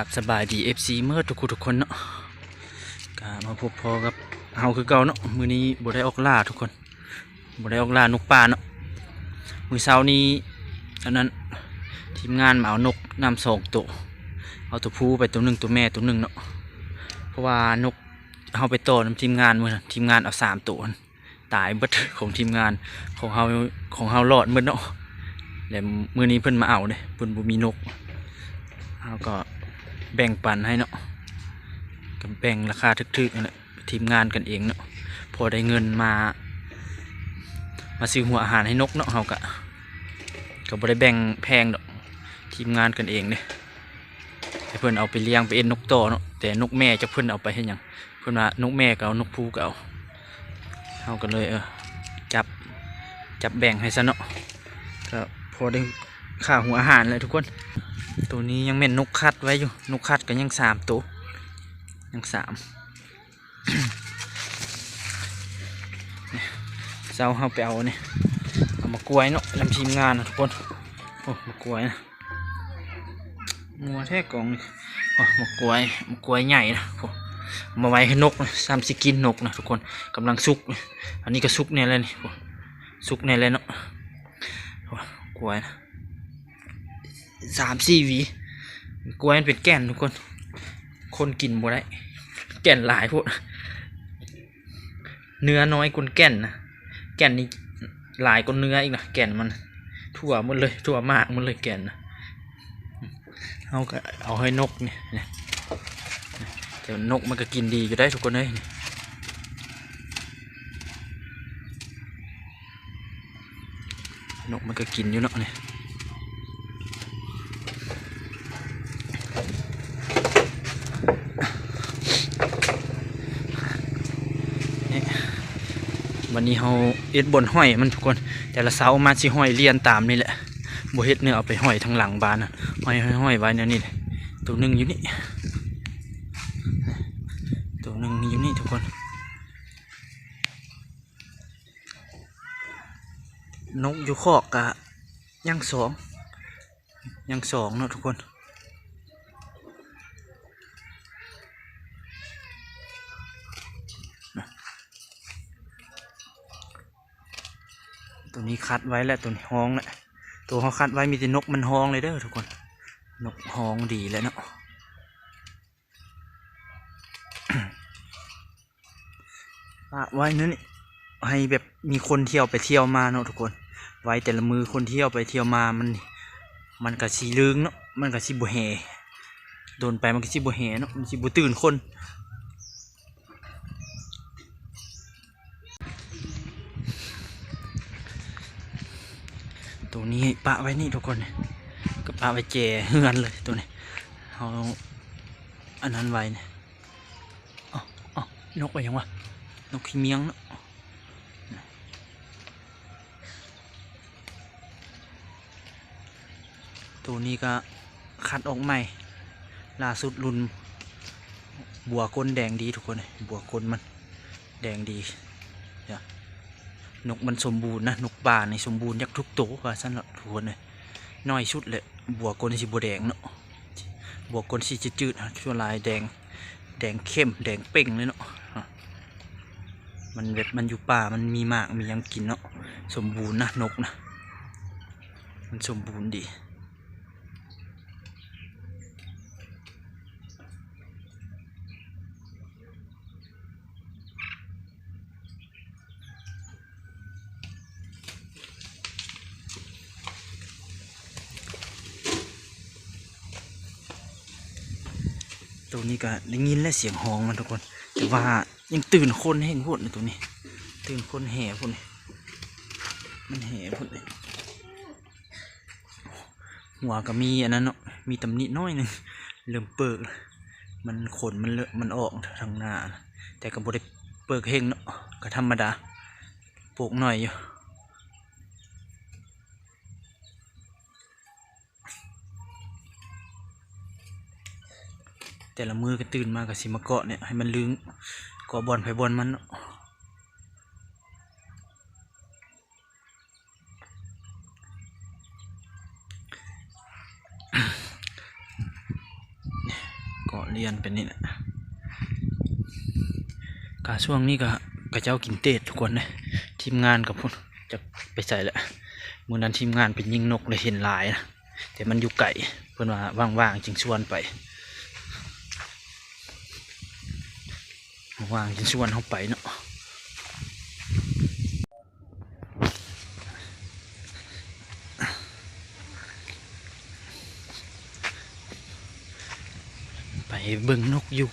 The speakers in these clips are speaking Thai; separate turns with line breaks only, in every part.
ครับสบายดีFCเมื่อทุกคนเนาะก็มาพบพอกับเฮาคือเก่าเนาะมื้อนี้บ่ได้ออกล่าทุกคนบ่ได้ออกล่านกป่าเนาะมื้อเช้านี้อันนั้นทีมงานมาเอานกนำ2ตัวเอาตัวผู้ไปตัวหนึ่งตัวแม่ตัวหนึ่งเนาะเพราะว่านกเฮาไปต่อนำทีมงานมื้อนั้นทีมงานเอา3ตัวตายเบิดของทีมงานของเฮารอดเบิดเนาะแล้วมื้อนี้เพิ่นมาเอาเด้เพิ่นบ่มีนกเฮาก็แบ่งปันให้เนาะกับแบ่งราคาทึกๆนั่นแหละทีมงานกันเองเนาะพอได้เงินมาซื้อหัวอาหารให้นกเนาะเขาก็บ่ได้แบ่งแพงดอกทีมงานกันเองเนี่ยให้เพื่อนเอาไปเลี้ยงไปเอ็นนกต่อเนาะแต่นกแม่จะเพื่อนเอาไปให้ยังเพื่อนว่านกแม่ก็เอานกผู้ก็เอาเขาก็เลยจับแบ่งให้ซะเนาะก็พอได้ค่าหัวอาหารเลยทุกคนตัวนี้ยังเป็นนกคัดไว้อยู่นกคัดก็ยัง3 ตัวยัง3เจ้าเขาไปเอาเนี่ยเอามากล้วยเนาะลำทีมงานนะทุกคนโอ้มากล้วยนะมัวแท้กองนี่โอ้มากล้วยใหญ่นะโอ้มาไว้ให้นกนะ30 กินนกนะทุกคนกำลังสุกอันนี้ก็สุกเนี่ยเลยนี่สุกเนี่ยเลยเนาะกล้วยนะ3-4 หวีกล้วยมันเป็นแก่นทุกคนกินบ่ได้แก่นหลายพวกเนื้อน้อยกว่าแก่นนะแก่นนี่หลายกว่าเนื้ออีกนะแก่นมันทั่วหมดเลยทั่วมากหมดเลยแก่นนะเอาก็เอาให้นกเนี่ยแต่นกมันก็กินดีอยู่ได้ทุกคนเลยนกมันก็กินอยู่เนาะเนี่ยวันนี้เราเอ็ดบนห้อยมันทุกคนแต่ละเสามาสิห้อยเลียนตามนี่แหละบ่เฮ็ดเนื้อเอาไปห้อยทางหลังบ้านนะห้อยไว้เนี่ยนี่เลยตัวหนึ่งอยู่นี่ตัวหนึ่งอยู่นี่ทุกคนนกอยู่คอกกะยังสองเนาะทุกคนตัวนี้คัดไว้แล้วตัวนี้ห้องแหละตัวเขาคัดไว้มีแต่นกมันห้องเลยเด้อทุกคนนกห้องดีแล้วเนาะไว้นั่นนี่ให้แบบมีคนเที่ยวไปเที่ยวมาเนาะทุกคนไว้แต่ละมือคนเที่ยวไปเที่ยวมามันก็สีลึงเนาะมันก็สีบุแห่โดนไปมันก็สีบุแห่เนาะมันสีบุตื่นคนตัวนี้ปะไว้นี่ทุกคนก็ปะไว้เจเฮือนเลยตัวนี้เอาอันนั้นไว้เนี่ยอ๋อนกไปยังวะนกขี้เมียงเนาะตัวนี้ก็คัดออกใหม่ล่าสุดรุ่นบัวก้นแดงดีทุกคนเลยบัวก้นมันแดงดีนกมันสมบูรณ์นะนกป่าในสมบูรณ์ยักทุกตัวว่าสั้นละทุกคนเลยน้อยชุดเลยบัวก้นสีบัวแดงเนาะบัวก้นสีจืดๆชั่วลายแดงเข้มแดงเป่งเลยเนาะมันแบบมันอยู่ป่ามันมีหมากมียังกินเนาะสมบูรณ์นะนกนะมันสมบูรณ์ดีตัวนี้ก็ได้ยินและเสียงห้องมันทุกคนแต่ว่ายังตื่นคนแห่งพูดในตัวนี้ตื่นคนแห่พูดนี่มันแห่พูดเลยหัวก็มีอันนั้นเนาะมีตำหนิน้อยหนึ่งเริ่มเปิกมันขนมันเลอะมันออกทางหน้านะแต่ก็บ่ได้เปิกเฮงเนาะก็ธรรมดาโปกหน่อยอยู่แต่ละมือก็ตื่นมากับสิมาเกาะเนี่ยให้มันลึงเกาะบอลไผ่บอลมัน าะเรียนเป็นนี่แหละกาช่วงนี้ก็กระเจ้ากินเตดทุกคนเลยทีมงานกับพุ่นจะไปใส่แหละมื้อนั้นทีมงานเป็นยิงนกเลยเห็นหลายนะแต่มันอยู่ไกลเพื่อนว่าว่างๆจึงชวนไปว่างจึงชวนเขาไปเนาะไปเบิ่งนกอยู่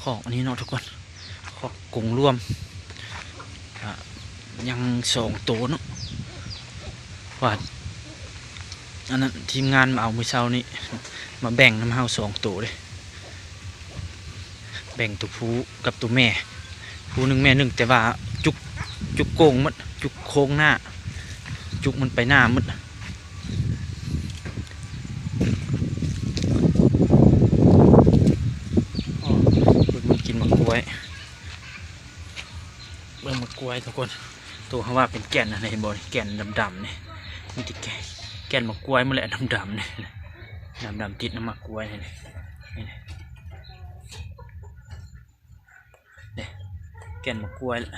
ของอันนี้เนาะทุกคนของกรงร่วมยัง2 ตัวเนาะว่าอันนั้นทีมงานมาเอามื้อเช้านี้มาแบ่งน้ำเฮา2 ตัวเลยแบ่งตัวผู้กับตัวแม่ผู้หนึ่งแม่หนึ่งแต่ว่าจุกโกงมันจุกโค้งหน้าจุกมันไปหน้ามันเบิ่งมันกินมะกล้วยเบิ่งมะกล้วยทุกคนตัวเขาว่าเป็นแก่นอะไรเห็นบ่แก่นดำๆนี่มันติดแก่นมะกล้วยมันแหละดำๆนี่ดำติดน้ำมะกล้วยนี่นี่แก่นมะกล้วยละ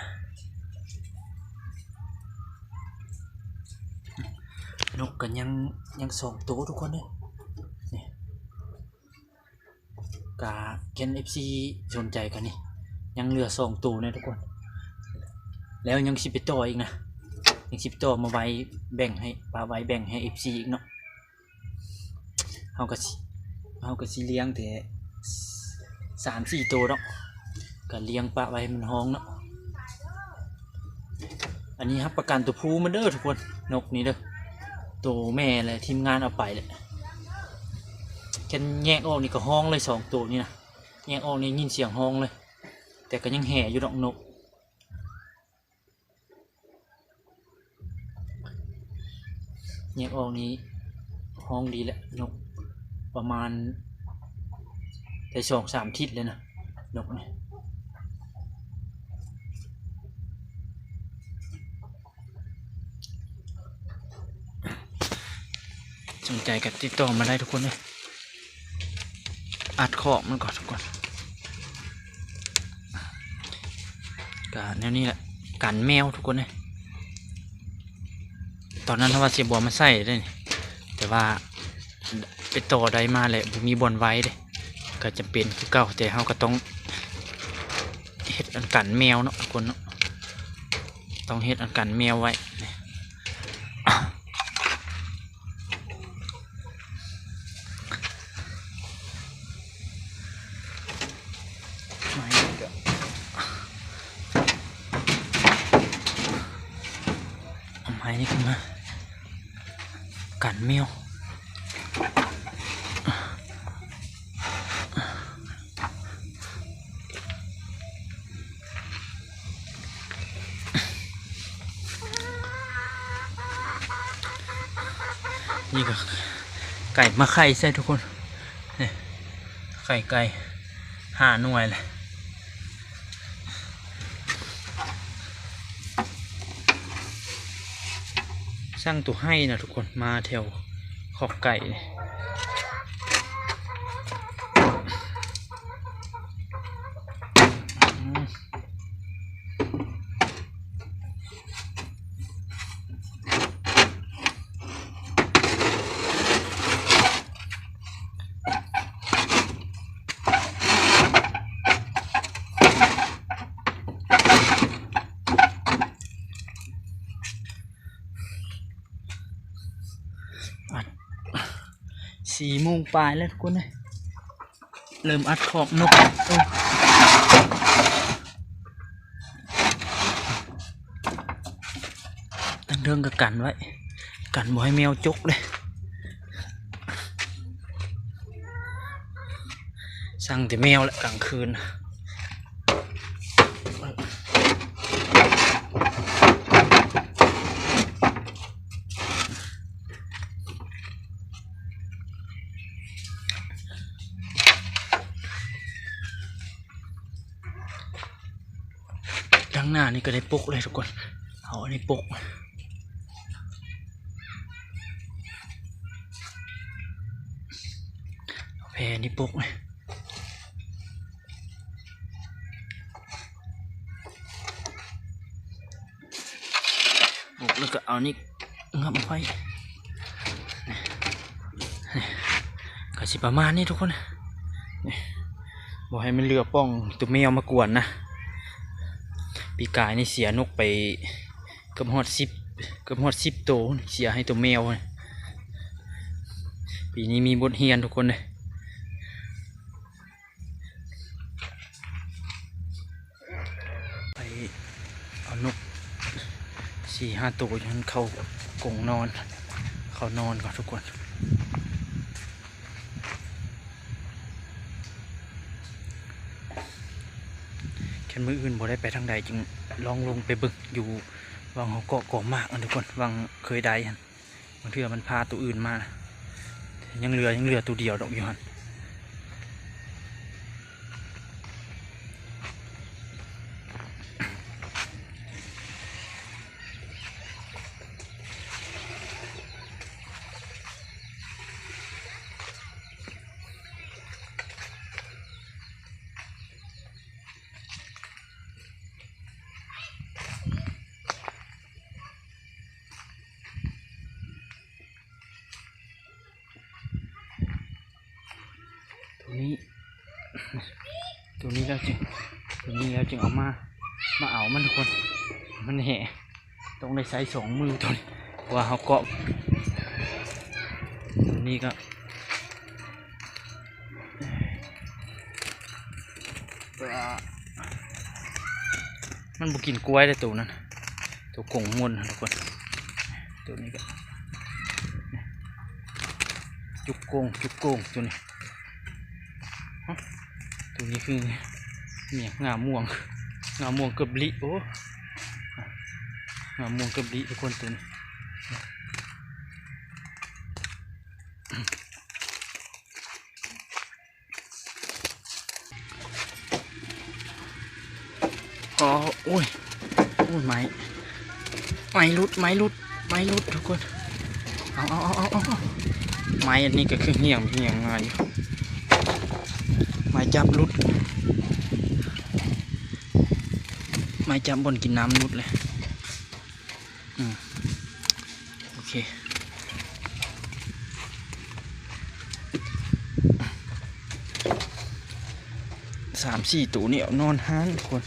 นกกันยัง2 ตัวทุกคนเลยนี่กาแคนFCสนใจกันนี่ยังเหลือ2 ตัวนะทุกคนแล้วยังสิบต่ออีกนะยังสิบต่อมาไว้แบ่งให้ปลาไว้แบ่งให้ FC อีกเนาะเฮาก็สิเลี้ยงแต่3-4 ตัวเนาะก็เลี้ยงปลาไว้มันห้องเนาะอันนี้ครับประกันตัวผู้มันเด้อทุกคนนกนี้เด้อตัวแม่เลยทีมงานเอาไปเลยแค่แยกออกนี่ก็ห้องเลย2 ตัวนี่นะแยกออกนี่ยินเสียงห้องเลยแต่ก็ยังแห่อยู่ดอกนกแยกออกนี้ห้องดีแหละนกประมาณได้2-3 ทิศเลยนะนกนี่สนใจกับติดต่อมาได้ทุกคนเลยอัดขอบมันก่อนทุกคนก็แนวนี้แหละกันแมวทุกคนเลยตอนนั้นถ้าว่าเสียบัวมาใส่ได้แต่ว่าไปต่อได้มาแหละมีบอลไว้เลยก็จะเป็นคือเก่าแต่เขาก็ต้องเฮ็ดอันกันแมวเนาะทุกคนเนาะต้องเฮ็ดอันกันแมวไว้ไม้นี่ขึ้นมากันแมวนี่ก็ไก่มาไข่ใช่ทุกคนนี่ไก่5 หน่วยเลยสร้างตัวให้นะทุกคนมาแถวขอบไก่4 โมงปลายแล้วทุกคนเลยเริ่มอัดขอบนกตั้งเรื่องกับกันไว้กันบ่ให้แมวจกเลยสั่งแต่แมวแหละกลางคืนด้านหน้านี่ก็ได้ปุกเลยทุกคนเอาอันนี้ปุกแพรนี่ปุกเลย ก็เอานี่งับไปก็สิประมาณนี้ทุกคนนี่บอกให้มันเรือป้องตัวแมวมากวนนะปีกายนี่เสียนกไปเกือบฮอด10ตัวเสียให้ตัวแมวปีนี้มีบทเรียนทุกคนเลยไปเอานก4-5 ตัวยันเข้ากรงนอนเขานอนก่อนทุกคนแค่มืออื่นบ่ได้ไปทางใดจึงลองลงไปบึกอยู่วังเขาเกาะก่อมากทุกคนวังเคยได้บางเทื่อมันพาตัวอื่นมายังเหลือตัวเดียวดอกอยู่หันตัวนี้แล้วจึงเอามาเอามันทุกคนมันแห่ต้องได้ใช้2 มือตัวนี้ว่าเขาเกาะตัวนี้ก็มันบุกินกล้วยได้ตัวนั้นตัวกงมวนทุกคนตัวนี้ก็จุกโกงตัวนี้ตัวนี้คือเนี่ยงาม่วงเกือบลิโอ้งาม่วงเกือบลิทุกคนตัวนี้อ๋อโอ้ยไม้รุดทุกคนเอาไม้อันนี้ก็คือเหี่ยงมาอยู่ไม้จับรุดไม้จับบนกินน้ำรุดเลยโอเค3-4 ตัวเนี่ยนอนห้านทุกคน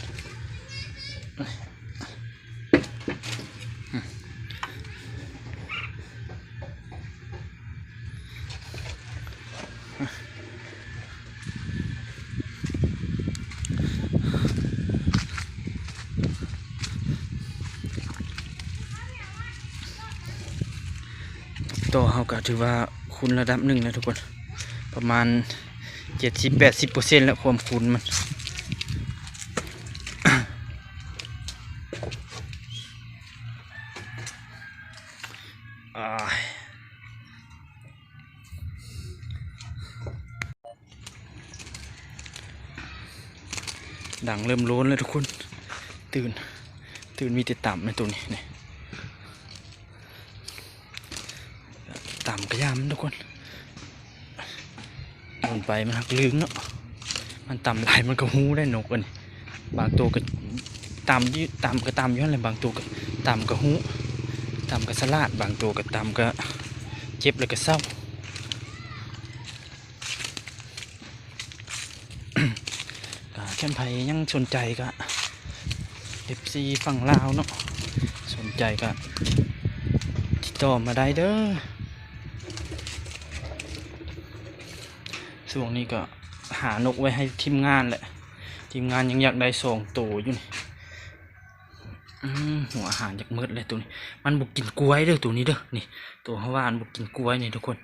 ตัวเขาก็ถือว่าคุณระดับหนึ่งแล้วทุกคนประมาณ 70-80% แล้วความคุณมันดังเริ่มโล้นแล้วทุกคนตื่นมีแต่ต่ำในตัวนี้นี่ต่ำกระยำทุกคนลงไปมันหักลึงเนาะมันต่ำไหลมันก็หูได้นกกันบางตัวก็ต่ำอยู่อะไรบางตัวก็ต่ำก็หูต่ำก็สลาดบางตัวก็ต่ำก็เจ็บเลยก็เศร้าแค่ไผยังสนใจก็ FC ฝั่งลาวเนาะสนใจก็ติดต่อมาได้เด้อช่วงนี้ก็หานกไว้ให้ทีมงานแหละทีมงานยังอยากได้2 ตัวอยู่นี่หัวอาหารจากมืดเลยตัวนี้มันบุกกินกล้วยเด้อตัวนี้เด้อนี่ตัวเขาว่ามันบุกกินกล้วยนี่ทุกคน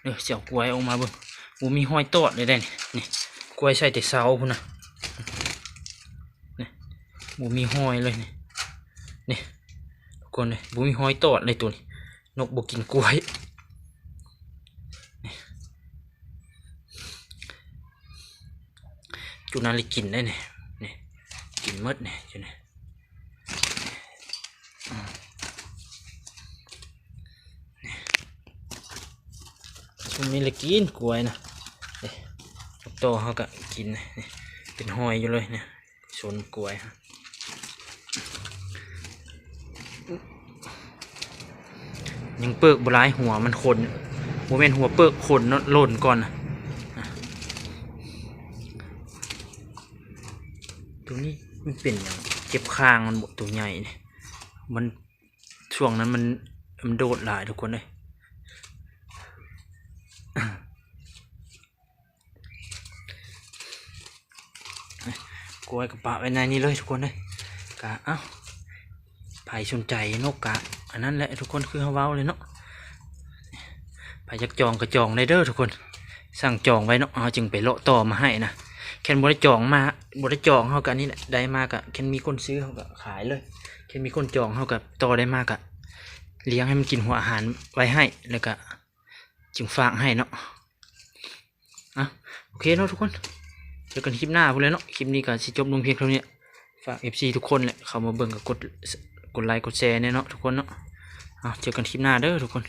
เด้อเสี่ยวกล้วยออกมาเบิ่งบูมีห้อยตอดเลยได้นี่กล้วยใส่แต่เสาพุ่นนะนี่บูมีห้อยเลยนี่ทุกคนเลยบูมีห้อยตอดเลยตัวนี้นกบุกกินกล้วยจุนาลิกินได้เนี่ยกินมดเนี่ยจุนช่วงนี้เลยกินกล้วยนะโตเขาก็กินนี่เป็นหอยอยู่เลยเนี่ยชนกล้วยฮะ ยังเปิกบลายหัวมันคนโมเมนหัวเปิกคนเนาะหล่นก่อนนะตัวนี้มันเป็นอย่างเจ็บคางมันหมดตัวใหญ่เนี่ยมันช่วงนั้นมันโดดหลายทุกคนเลยกล้วยกับปะไว้ในนี้เลยทุกคนเลยกะเอ้าไผ่สนใจนกกะอันนั้นแหละทุกคนคือเขาเว้าเลยเนาะไผ่ยักจองกระจองได้เด้อทุกคนสั่งจองไว้เนาะเอาจึงไปเลาะต่อมาให้นะแค่บริจองมาบริจองเขากันนี่แหละได้มากะแค่มีคนซื้อเขาก็ขายเลยแค่มีคนจองเขากับต่อได้มากะเลี้ยงให้มันกินหัวอาหารไว้ให้แล้วก็จึงฝากให้เนาะอ่ะโอเคเนาะทุกคนเจอกันคลิปหน้าพูดเลยเนาะคลิปนี้ก็สิจบลงเพียงเท่านี้ฝาก FC ทุกคนแหละเข้ามาเบิ่งกับกดไลค์กดแชร์เนี่ยเนาะทุกคนเนาะเจอกันคลิปหน้าเด้อทุกคน